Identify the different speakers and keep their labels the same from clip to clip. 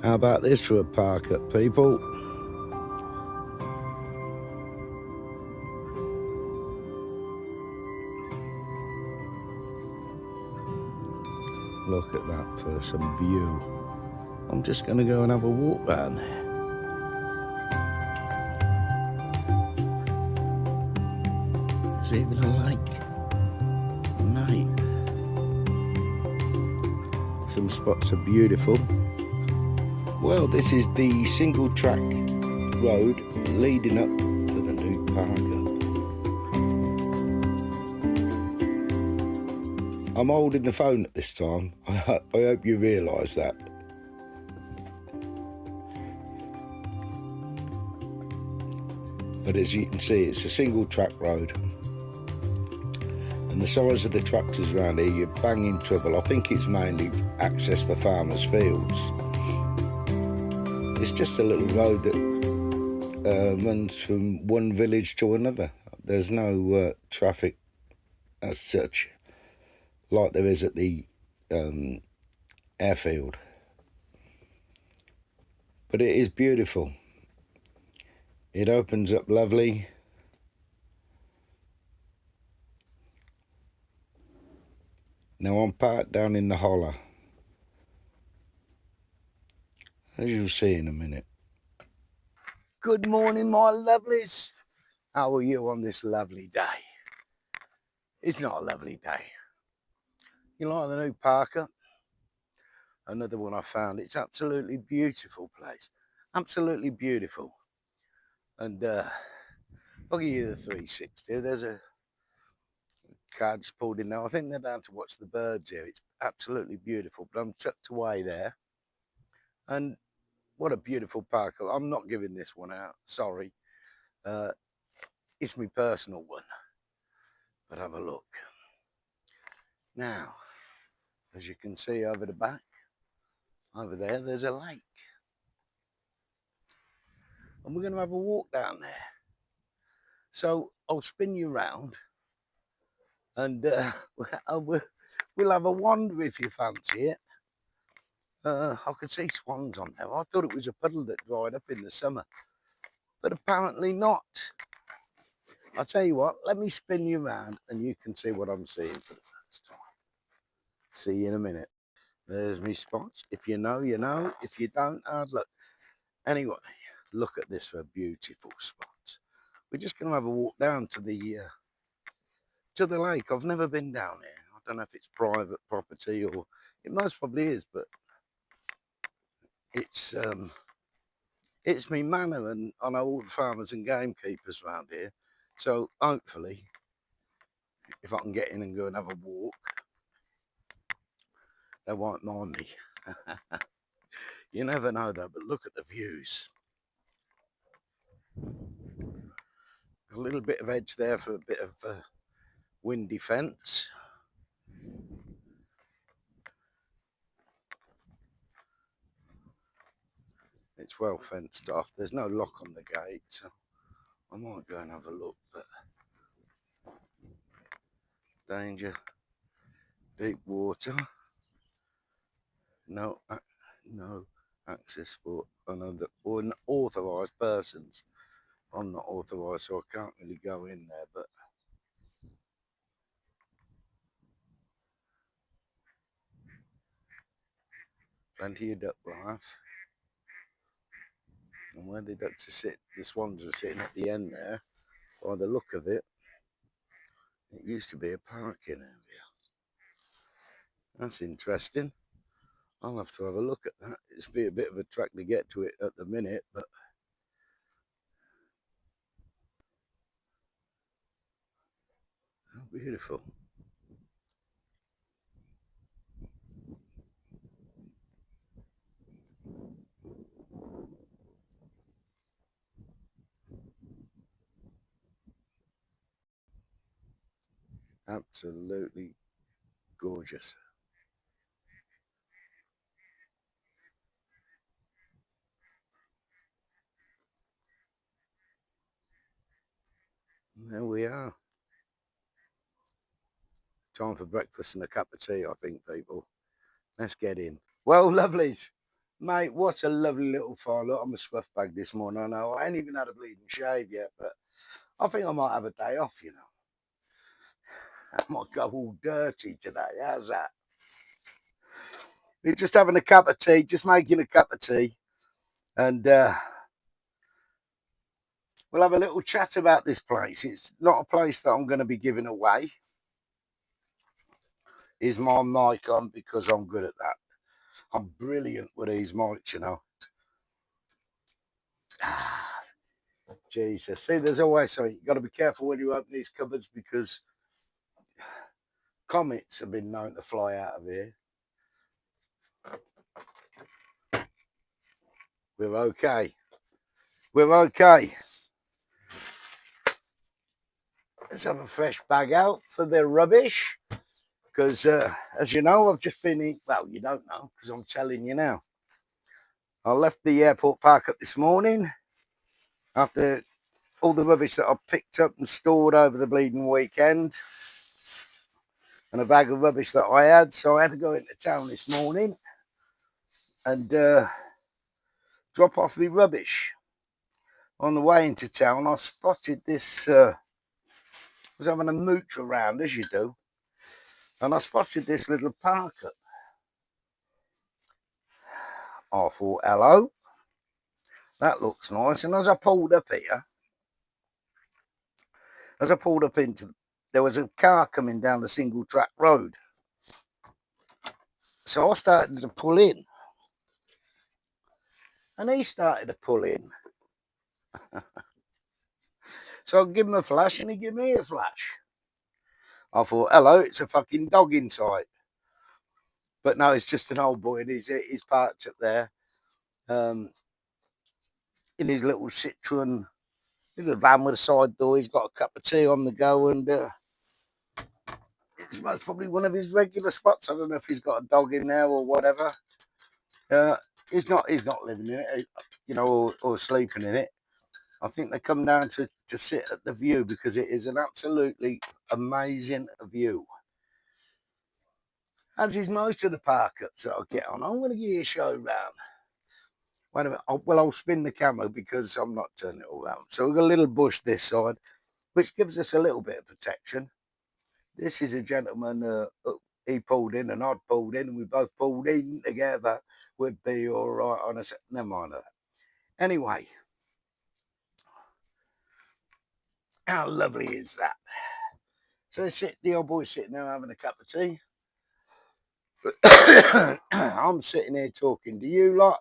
Speaker 1: How about this for a park up, people? Look at that for some view. I'm just going to go and have a walk round there. There's even a lake. Mate. Some spots are beautiful. Well, this is the single track road leading up to the new park up. I'm holding the phone at this time. I hope you realise that. But as you can see, it's a single track road. And the size of the tractors around here, you're banging trouble. I think it's mainly access for farmers' fields. It's just a little road that runs from one village to another. There's no traffic as such, like there is at the airfield. But it is beautiful. It opens up lovely. Now I'm parked down in the hollow, as you'll see in a minute. Good morning, my lovelies. How are you on this lovely day? It's not a lovely day. You like the new park up? Another one I found. It's absolutely beautiful place. Absolutely beautiful. And I'll give you the 360. There's a car just pulled in now. I think they're down to watch the birds here. It's absolutely beautiful. But I'm tucked away there. And what a beautiful park. I'm not giving this one out. Sorry. It's my personal one. But have a look. Now, as you can see over the back, over there, there's a lake. And we're going to have a walk down there. So I'll spin you round and we'll have a wander if you fancy it. I could see swans on there. I thought it was a puddle that dried up in the summer, but apparently not. I'll tell you what, let me spin you round and you can see what I'm seeing for the first time. See you in a minute. There's me spots. If you know, you know. If you don't, hard luck. Anyway, look at this for beautiful spots. We're just going to have a walk down to the lake. I've never been down here. I don't know if it's private property or it most probably is, but it's me manor, and I know all the farmers and gamekeepers around here. So hopefully, if I can get in and go and have a walk, they won't mind me. You never know though, but look at the views. A little bit of edge there for a bit of wind defence. It's well fenced off. There's no lock on the gate, so I might go and have a look, but danger, deep water, no access for unauthorised persons. I'm not authorised, so I can't really go in there, but plenty of duck life. And where the ducks are sitting, the swans are sitting at the end there, by the look of it, it used to be a parking area. That's interesting. I'll have to have a look at that. It's be a bit of a trek to get to it at the minute, but how beautiful. Absolutely gorgeous. And there we are. Time for breakfast and a cup of tea, I think, people. Let's get in. Well, lovelies, Mate, what a lovely little fire. Look, I'm a scruff bag this morning. I know I ain't even had a bleeding shave yet, but I think I might have a day off, you know. I might go all dirty today. How's that? We're just having a cup of tea, just making a cup of tea. And we'll have a little chat about this place. It's not a place that I'm going to be giving away. Is my mic on? Because I'm good at that. I'm brilliant with these mics, you know. Jesus. See, there's always something. You've got to be careful when you open these cupboards because comets have been known to fly out of here. We're okay. We're okay. Let's have a fresh bag out for the rubbish. Because, as you know, I've just been in. Well, you don't know because I'm telling you now. I left the airport park up this morning after all the rubbish that I picked up and stored over the bleeding weekend. And a bag of rubbish that I had. So I had to go into town this morning and drop off the rubbish. On the way into town, I spotted this. I was having a mooch around, as you do, and I spotted this little park up. I thought, hello, that looks nice. And as I pulled up here, there was a car coming down the single track road. So I started to pull in, and he started to pull in. So I give him a flash, and he gave me a flash. I thought, hello, it's a fucking dog inside. But no, it's just an old boy, and he's parked up there in his little Citroen, little van with a side door. He's got a cup of tea on the go, and it's most probably one of his regular spots. I don't know if he's got a dog in there or whatever. He's not living in it, you know, or sleeping in it. I think they come down to sit at the view because it is an absolutely amazing view. As is most of the park ups that I get on. I'm going to give you a show round. Wait a minute. I'll spin the camera because I'm not turning it all around. So we've got a little bush this side, which gives us a little bit of protection. This is a gentleman, he pulled in and I'd pulled in and we both pulled in together. We'd be all right on a set. Never mind that. Anyway, how lovely is that? So the old boy's sitting there having a cup of tea. I'm sitting here talking to you lot.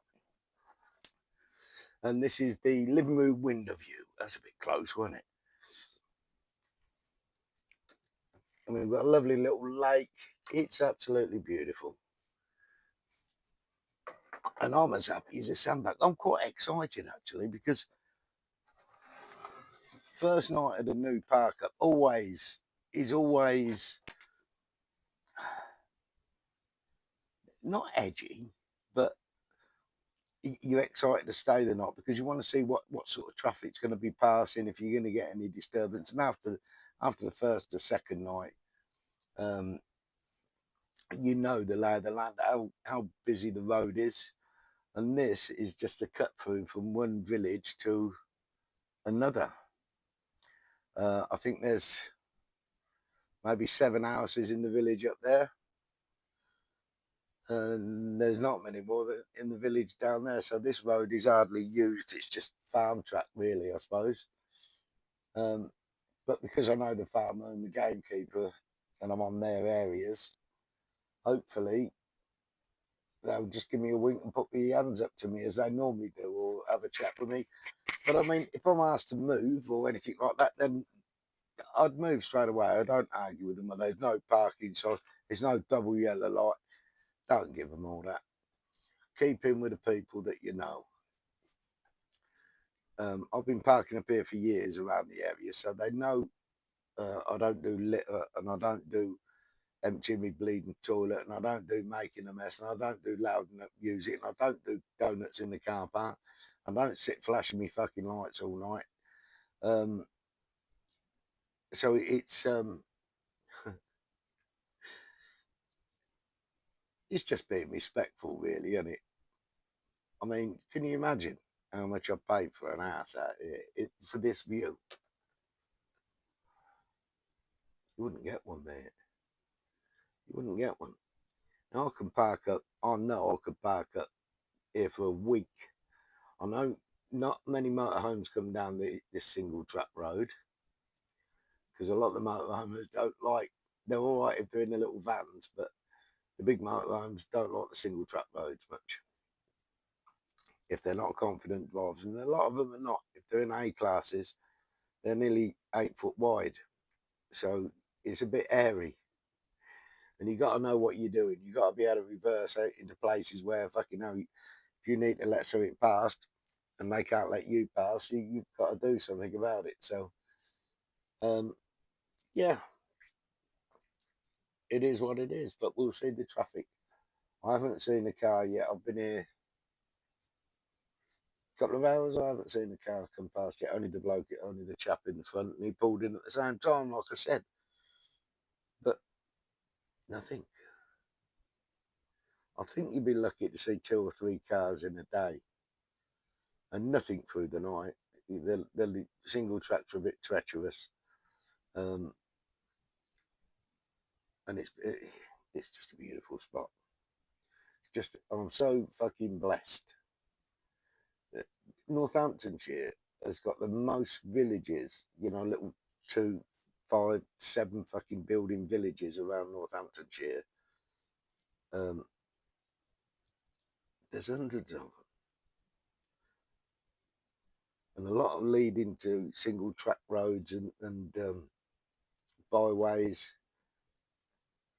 Speaker 1: And this is the living room window view. That's a bit close, wasn't it? And we've got a lovely little lake. It's absolutely beautiful. And I'm as happy as a sandbag. I'm quite excited actually because first night at the new park up is always not edgy, but you're excited to stay the night because you want to see what sort of traffic's going to be passing, if you're going to get any disturbance. And after the first or second night, you know the lay of the land, how busy the road is. And this is just a cut through from one village to another. I think there's maybe 7 houses in the village up there. And there's not many more in the village down there. So this road is hardly used. It's just farm track, really, I suppose. But because I know the farmer and the gamekeeper and I'm on their areas, hopefully they'll just give me a wink and put their hands up to me as they normally do or have a chat with me. But I mean, if I'm asked to move or anything like that, then I'd move straight away. I don't argue with them. There's no parking, so there's no double yellow light. Don't give them all that. Keep in with the people that you know. I've been parking up here for years around the area, so they know I don't do litter and I don't do emptying me bleeding toilet and I don't do making a mess and I don't do loud music and I don't do donuts in the car park. I don't sit flashing me fucking lights all night. So it's just being respectful, really, isn't it? I mean, can you imagine how much I paid for an house out here for this view? You wouldn't get one, mate. You wouldn't get one. Now I can park up. I know I could park up here for a week. I know not many motorhomes come down this single track road because a lot of the motorhomes don't like. They're all right if they're in the little vans, but the big motorhomes don't like the single track roads much. If they're not confident drivers, and a lot of them are not. If they're in A classes, they're nearly 8 foot wide, so it's a bit airy. And you got to know what you're doing. You got to be able to reverse out into places where fucking hell, if you need to let something past and they can't let you pass, you've got to do something about it. So, yeah, it is what it is. But we'll see the traffic. I haven't seen the car yet. I've been here a couple of hours. I haven't seen the car come past yet. Only the chap in the front, and he pulled in at the same time, like I said. But nothing. I think you'd be lucky to see 2 or 3 cars in a day, and nothing through the night. The single tracks are a bit treacherous, um, and it's just a beautiful spot. It's just I'm so fucking blessed. Northamptonshire has got the most villages, little 2, 5, 7 fucking building villages around Northamptonshire. Um, there's hundreds of them, and a lot of lead into single track roads and byways.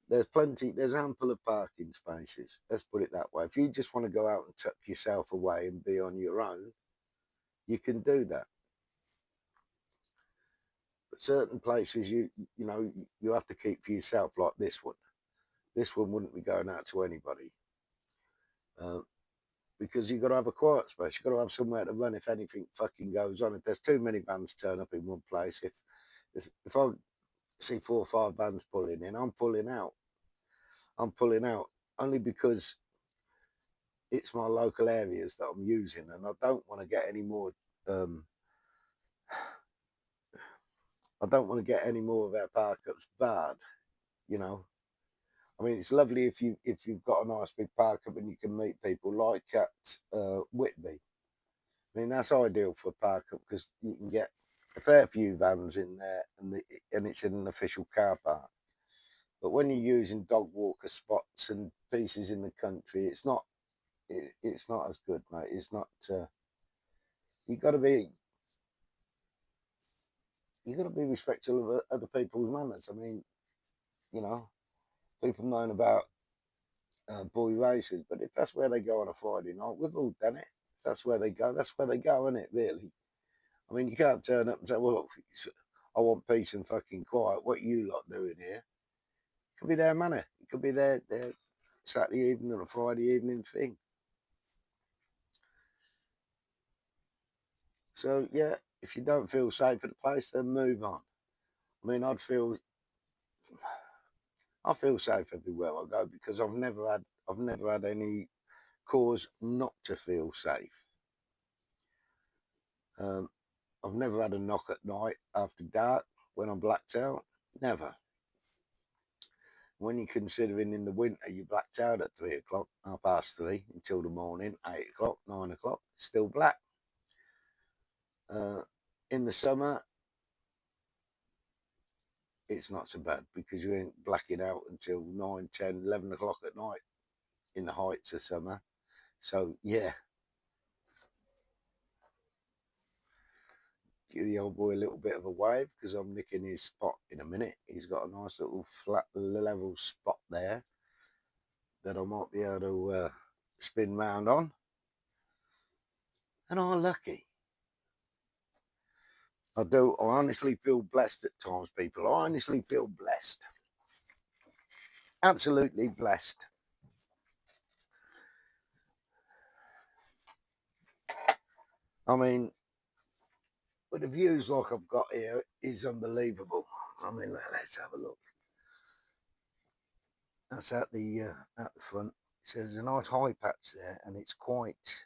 Speaker 1: There's ample of parking spaces. Let's put it that way. If you just want to go out and tuck yourself away and be on your own, you can do that. But certain places, you have to keep for yourself, like this one. This one wouldn't be going out to anybody uh, because you've got to have a quiet space. You've got to have somewhere to run if anything fucking goes on. If there's too many vans turn up in one place, if I see 4 or 5 vans pulling in, I'm pulling out. I'm pulling out only because it's my local areas that I'm using, and I don't want to get any more. Um, I don't want to get any more of our park ups bad. You know, I mean, it's lovely if you've got a nice big park up and you can meet people like at Whitby. I mean, that's ideal for park up because you can get a fair few vans in there, and it's in an official car park. But when you're using dog walker spots and pieces in the country, it's not as good, mate. It's not. You got to be you got to be respectful of other people's manners. I mean, you know, people moan about boy races, but if that's where they go on a Friday night, we've all done it. If that's where they go, that's where they go, isn't it? Really. I mean, you can't turn up and say, "Well, I want peace and fucking quiet." What you lot doing here? It could be their manner. It could be their Saturday evening or a Friday evening thing. So yeah, if you don't feel safe at the place, then move on. I mean, I feel safe everywhere I go because I've never had any cause not to feel safe. Um, I've never had a knock at night after dark when I'm blacked out. Never. When you're considering in the winter you blacked out at 3 o'clock, 3:30 until the morning, 8 o'clock, 9 o'clock, still black. Uh, in the summer, it's not so bad because you ain't blacking out until 9, 10, 11 o'clock at night in the heights of summer. So yeah, give the old boy a little bit of a wave because I'm nicking his spot in a minute. He's got a nice little flat level spot there that I might be able to spin round on. And I'm lucky. I do. I honestly feel blessed at times, people. I honestly feel blessed. Absolutely blessed. I mean, but the views like I've got here is unbelievable. I mean, let's have a look. That's at the front. So there's a nice high patch there, and it's quite.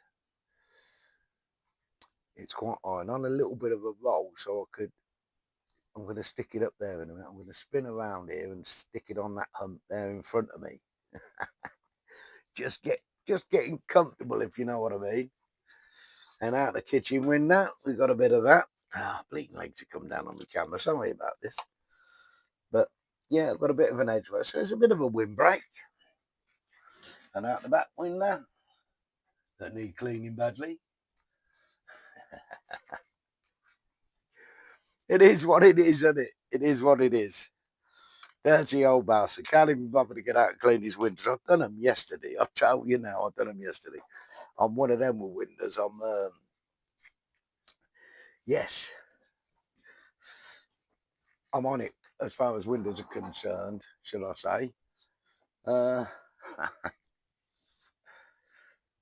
Speaker 1: It's quite high and on a little bit of a roll, so I'm going to stick it up there in a minute. I'm going to spin around here and stick it on that hump there in front of me. Just getting comfortable, if you know what I mean. And out the kitchen window, we've got a bit of that. Bleeding legs have come down on the camera. Sorry about this. But yeah, I've got a bit of an edge where so there's a bit of a windbreak. And out the back window, that need cleaning badly. It is what it is, isn't it? It is what it is. Dirty old bastard. Can't even bother to get out and clean his windows. I've done them yesterday. I'll tell you now, I've done them yesterday. On one of them with windows. Yes. I'm on it as far as windows are concerned, shall I say.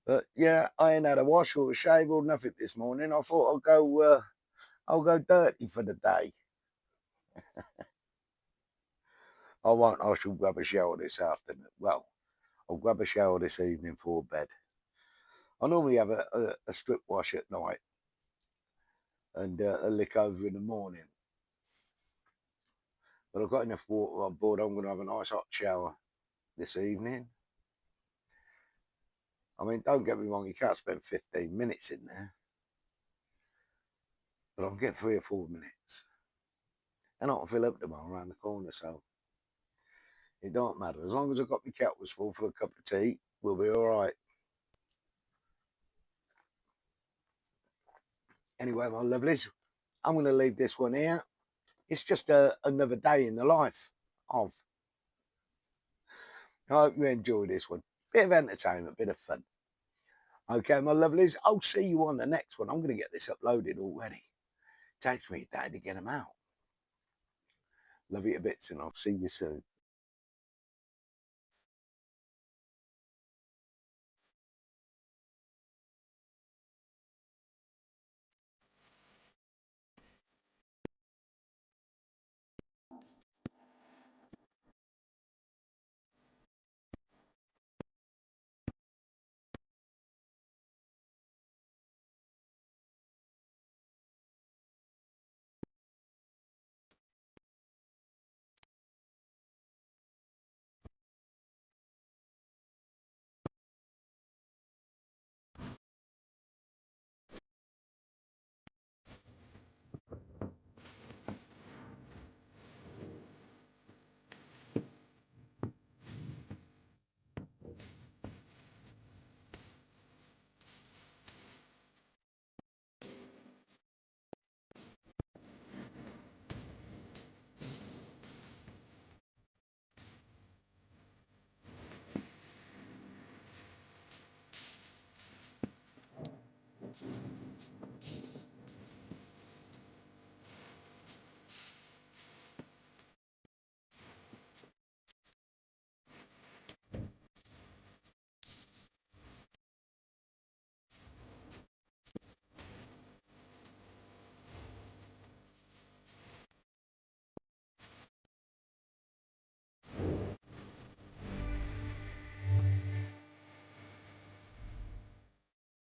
Speaker 1: But yeah, I ain't had a wash or a shave or nothing this morning. I thought I'll go dirty for the day. I won't. I shall grab a shower this afternoon. Well, I'll grab a shower this evening for bed. I normally have a strip wash at night and a lick over in the morning. But I've got enough water on board. I'm going to have a nice hot shower this evening. I mean, don't get me wrong, you can't spend 15 minutes in there. But I'll get 3 or 4 minutes. And I can fill up tomorrow around the corner, so it don't matter. As long as I've got my kettles full for a cup of tea, we'll be all right. Anyway, my lovelies, I'm going to leave this one here. It's just another day in the life of. I hope you enjoy this one. Bit of entertainment, bit of fun. Okay, my lovelies, I'll see you on the next one. I'm going to get this uploaded already. Takes me a day to get them out. Love you to bits and I'll see you soon.